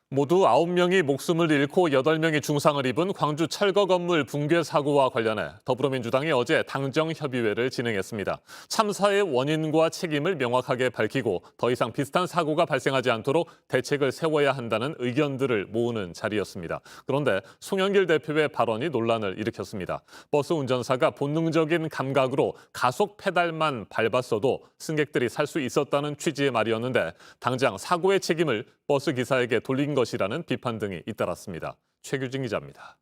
모두 9명이 목숨을 잃고 8명이 중상을 입은 광주 철거 건물 붕괴 사고와 관련해 더불어민주당이 어제 당정협의회를 진행했습니다. 참사의 원인과 책임을 명확하게 밝히고 더 이상 비슷한 사고가 발생하지 않도록 대책을 세워야 한다는 의견들을 모으는 자리였습니다. 그런데 송영길 대표의 발언이 논란을 일으켰습니다. 버스 운전사가 본능적인 감각으로 가속 페달만 밟았어도 승객들이 살 수 있었다는 취지의 말이었는데 당장 사고의 책임을 버스 기사에게 돌린 것이라는 비판 등이 잇따랐습니다. 최규진 기자입니다.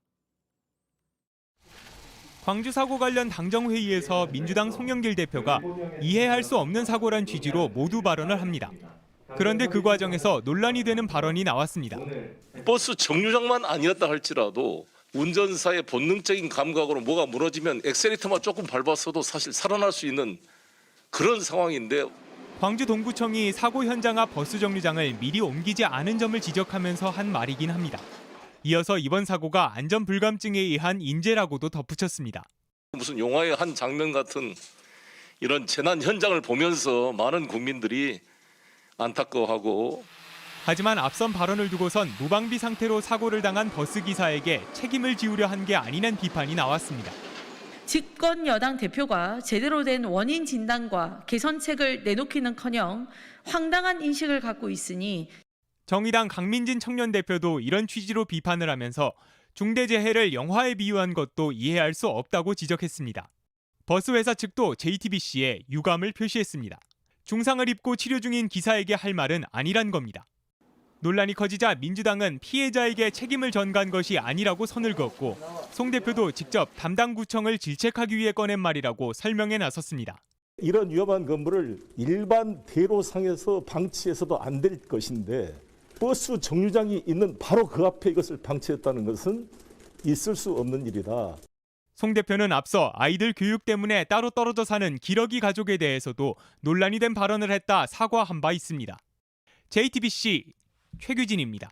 광주 사고 관련 당정회의에서 민주당 송영길 대표가 이해할 수 없는 사고란 취지로 모두 발언을 합니다. 그런데 그 과정에서 논란이 되는 발언이 나왔습니다. 버스 정류장만 아니었다 할지라도 운전사의 본능적인 감각으로 뭐가 무너지면 엑셀레이터만 조금 밟았어도 사실 살아날 수 있는 그런 상황인데 광주 동구청이 사고 현장 앞 버스 정류장을 미리 옮기지 않은 점을 지적하면서 한 말이긴 합니다. 이어서 이번 사고가 안전 불감증에 의한 인재라고도 덧붙였습니다. 무슨 영화의 한 장면 같은 이런 재난 현장을 보면서 많은 국민들이 안타까워하고 하지만 앞선 발언을 두고선 무방비 상태로 사고를 당한 버스 기사에게 책임을 지우려 한 게 아니란 비판이 나왔습니다. 집권 여당 대표가 제대로 된 원인 진단과 개선책을 내놓기는커녕 황당한 인식을 갖고 있으니 정의당 강민진 청년 대표도 이런 취지로 비판을 하면서 중대재해를 영화에 비유한 것도 이해할 수 없다고 지적했습니다. 버스 회사 측도 JTBC에 유감을 표시했습니다. 중상을 입고 치료 중인 기사에게 할 말은 아니란 겁니다. 논란이 커지자 민주당은 피해자에게 책임을 전가한 것이 아니라고 선을 그었고 송 대표도 직접 담당 구청을 질책하기 위해 꺼낸 말이라고 설명에 나섰습니다. 이런 위험한 건물을 일반 대로상에서 방치해서도 안 될 것인데 버스 정류장이 있는 바로 그 앞에 이것을 방치했다는 것은 있을 수 없는 일이다. 송 대표는 앞서 아이들 교육 때문에 따로 떨어져 사는 기러기 가족에 대해서도 논란이 된 발언을 했다 사과한 바 있습니다. JTBC 최규진입니다.